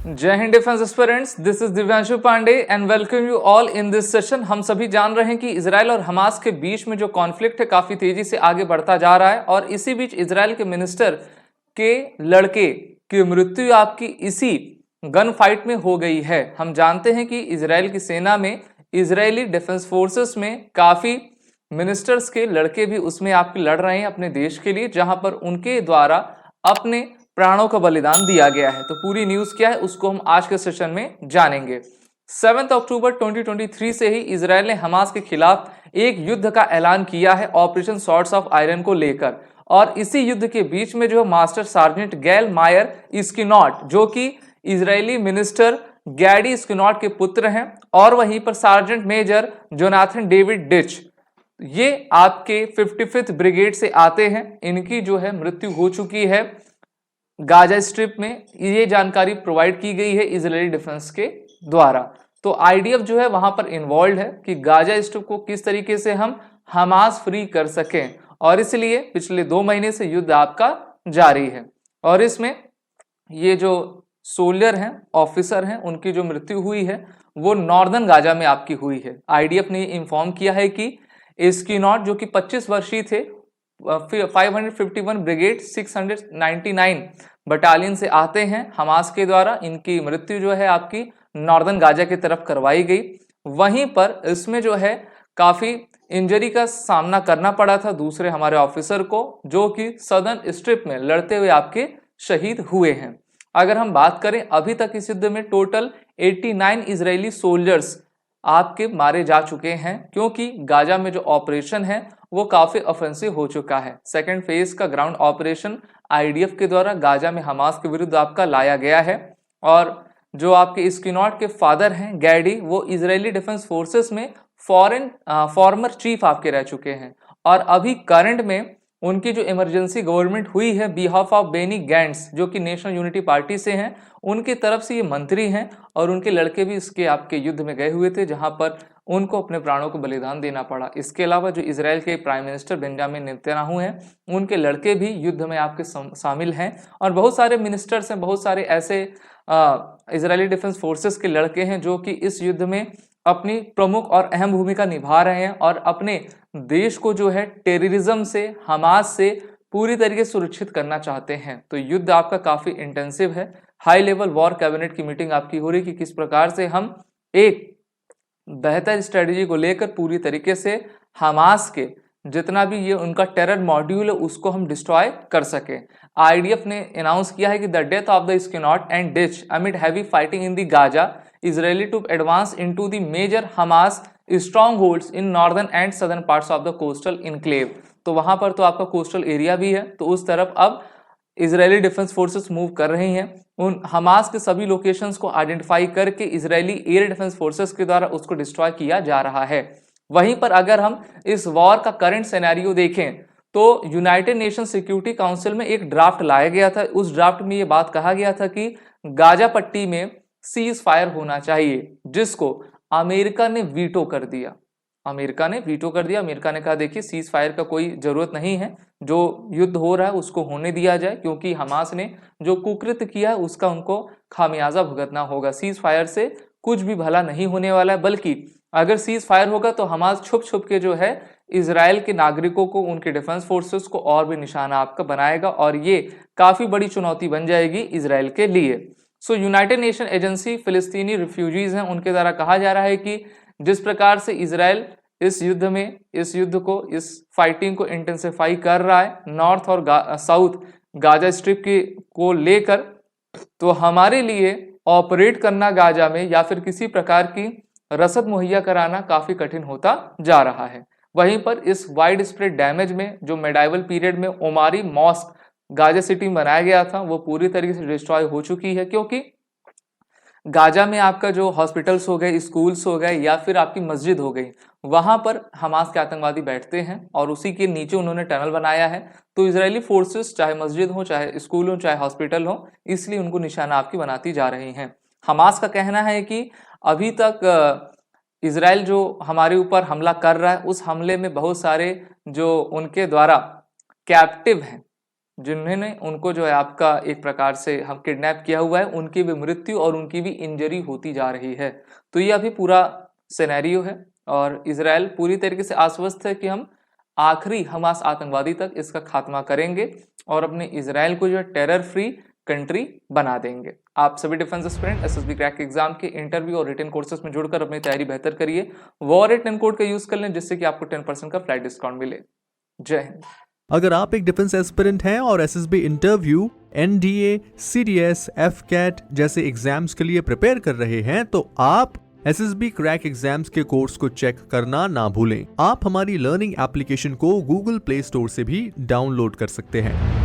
जय हिंद defence aspirants, this is Divyanshu Pandey and welcome you all in this session. हम सभी जान रहे हैं कि इजराइल और हमास के बीच में जो कॉन्फ्लिक्ट है काफी तेजी से आगे बढ़ता जा रहा है और इसी बीच इजराइल के मिनिस्टर के लड़के की मृत्यु आपकी इसी गन फाइट में हो गई है। हम जानते हैं कि इजराइल की सेना में, इजरायली डिफेंस फोर्सेस में काफी मिनिस्टर्स के लड़के भी उसमें आपके लड़ रहे हैं अपने देश के लिए, जहां पर उनके द्वारा अपने प्राणों का बलिदान दिया गया है। तो पूरी न्यूज क्या है उसको हम आज के सेशन में जानेंगे। 7 अक्टूबर 2023 से ही इजराइल ने हमास के खिलाफ एक युद्ध का ऐलान किया है ऑपरेशन स्वॉर्ड्स ऑफ आयरन को लेकर, और इसी युद्ध के बीच में जो मास्टर सार्जेंट गैल मायर स्किनॉट, जो कि इजरायली मिनिस्टर गैडी स्किनॉट के पुत्र हैं, और वहीं पर sergeant major Jonathan David Ditch, ये आपके 55th ब्रिगेड से आते हैं। इनकी जो है मृत्यु हो चुकी है गाजा स्ट्रिप में। ये जानकारी प्रोवाइड की गई है इजरायली डिफेंस के द्वारा। तो आईडीएफ जो है वहां पर इन्वॉल्व है कि गाजा स्ट्रिप को किस तरीके से हम हमास फ्री कर सकें, और इसलिए पिछले 2 महीने से युद्ध आपका जारी है। और इसमें ये जो सोल्जर हैं, ऑफिसर हैं, उनकी जो मृत्यु हुई है वो नॉर्दर्न गाजा में आपकी हुई है। आईडीएफ ने इन्फॉर्म किया है कि स्किनॉट जो कि 25 वर्षीय थे, 551 ब्रिगेड 699 बटालियन से आते हैं हमास के द्वारा, इनकी मृत्यु जो है आपकी नॉर्दर्न गाजा की तरफ करवाई गई। वहीं पर इसमें जो है काफी इंजरी का सामना करना पड़ा था दूसरे हमारे ऑफिसर को, जो कि सदर्न स्ट्रिप में लड़ते हुए आपके शहीद हुए हैं। अगर हम बात करें अभी तक इस युद्ध में टोटल 89 इजरायली सोल्जर्स आपके मारे जा चुके हैं, क्योंकि गाजा में जो ऑपरेशन है वो काफी ऑफेंसिव हो चुका है। सेकंड फेज का ग्राउंड ऑपरेशन आईडीएफ के द्वारा गाजा में हमास के विरुद्ध आपका लाया गया है। और जो आपके स्किनॉट के फादर हैं गैडी, वो इजरायली डिफेंस फोर्सेस में फॉर्मर चीफ आपके रह चुके हैं, और अभी करंट में उनकी जो इमरजेंसी गवर्नमेंट हुई है बिहाफ ऑफ बेनी गैंट्स, जो कि नेशनल यूनिटी पार्टी से हैं, उनकी तरफ से ये मंत्री हैं, और उनके लड़के भी इसके आपके युद्ध में गए हुए थे जहां पर उनको अपने प्राणों को बलिदान देना पड़ा। इसके अलावा जो इजराइल के प्राइम मिनिस्टर बेंजामिन नेतन्याहू हैं, उनके लड़के भी युद्ध में आपके शामिल हैं, और बहुत सारे मिनिस्टर्स हैं, बहुत सारे ऐसे इजरायली डिफेंस फोर्सेस के लड़के हैं जो कि इस युद्ध में अपनी प्रमुख और अहम भूमिका निभा रहे हैं और अपने देश को जो है टेररिज्म से, हमास से पूरी तरीके से सुरक्षित करना चाहते हैं। तो युद्ध आपका काफी इंटेंसिव है। हाई लेवल वॉर कैबिनेट की मीटिंग आपकी हो रही कि किस प्रकार से हम एक बेहतर स्ट्रेटेजी को लेकर पूरी तरीके से हमास के जितना भी ये उनका टेरर मॉड्यूल है उसको हम डिस्ट्रॉय कर सके। आईडीएफ ने अनाउंस किया है कि द डेथ ऑफ द स्किनॉट एंड डिच amid heavy fighting in the Gaza Israeli to advance into the major Hamas strongholds in northern and southern parts of the coastal enclave. तो वहां पर तो आपका कोस्टल एरिया भी है, तो उस तरफ अब इजरायली डिफेंस फोर्सेस मूव कर रही हैं। उन हमास के सभी लोकेशंस को आइडेंटिफाई करके इजरायली एयर डिफेंस फोर्सेस के द्वारा उसको डिस्ट्रॉय किया जा रहा है। वहीं पर अगर हम इस वॉर का करंट सिनेरियो देखें तो यूनाइटेड नेशन सिक्योरिटी काउंसिल में एक ड्राफ्ट लाया गया था। उस ड्राफ्ट में ये बात कहा गया था कि गाजा पट्टी में सीज फायर होना चाहिए, जिसको अमेरिका ने वीटो कर दिया। अमेरिका ने वीटो कर दिया। अमेरिका ने कहा देखिए सीज फायर का कोई जरूरत नहीं है, जो युद्ध हो रहा है उसको होने दिया जाए, क्योंकि हमास ने जो कुकृत्य किया है उसका उनको खामियाजा भुगतना होगा। सीज फायर से कुछ भी भला नहीं होने वाला है, बल्कि अगर सीज फायर होगा तो हमास छुप छुप के जो है इजराइल के नागरिकों को, उनके डिफेंस फोर्सेस को और भी निशाना आपका बनाएगा, और ये काफी बड़ी चुनौती बन जाएगी इजराइल के लिए। सो यूनाइटेड नेशन एजेंसी फिलिस्तीनी रिफ्यूजीज हैं, उनके द्वारा कहा जा रहा है कि जिस प्रकार से इजराइल इस युद्ध को, इस फाइटिंग को इंटेंसिफाई कर रहा है नॉर्थ और साउथ गाजा स्ट्रिप को लेकर, तो हमारे लिए ऑपरेट करना गाजा में या फिर किसी प्रकार की रसद मुहैया कराना काफी कठिन होता जा रहा है। वहीं पर इस वाइड स्प्रेड डैमेज में जो मेडाइवल पीरियड में ओमारी मॉस्क गाजा सिटी में बनाया गया था वो पूरी तरीके से डिस्ट्रॉय हो चुकी है, क्योंकि गाजा में आपका जो हॉस्पिटल्स हो गए, स्कूल्स हो गए, या फिर आपकी मस्जिद हो गई, वहां पर हमास के आतंकवादी बैठते हैं और उसी के नीचे उन्होंने टनल बनाया है। तो इजरायली फोर्सेस चाहे मस्जिद हो, चाहे स्कूल हो, चाहे हॉस्पिटल हो, इसलिए उनको निशाना आपकी बनाती जा रही हैं। हमास का कहना है कि अभी तक इजराइल जो हमारे ऊपर हमला कर रहा है उस हमले में बहुत सारे जो उनके द्वारा कैप्टिव हैं, जिन्होंने उनको जो है आपका एक प्रकार से हम किडनैप किया हुआ है, उनकी भी मृत्यु और उनकी भी इंजरी होती जा रही है। तो ये अभी पूरा सिनेरियो है और इजराइल पूरी तरीके से आश्वस्त है कि हम आखिरी हमास आतंकवादी तक इसका खात्मा करेंगे और अपने इजराइल को जो है टेरर फ्री कंट्री बना देंगे। आप सभी defence aspirant SSB crack exam के इंटरव्यू और रिटन कोर्सेज में जुड़कर अपनी तैयारी बेहतर करिए। वॉर810 कोड का यूज कर लें जिससे कि आपको 10% का फ्लाइट डिस्काउंट मिले। जय हिंद। अगर आप एक डिफेंस एस्पिरेंट हैं और SSB interview, NDA, CDS, AFCAT जैसे एग्जाम्स के लिए प्रिपेयर कर रहे हैं तो आप एसएसबी क्रैक एग्जाम्स के कोर्स को चेक करना ना भूलें। आप हमारी लर्निंग एप्लीकेशन को गूगल प्ले स्टोर से भी डाउनलोड कर सकते हैं।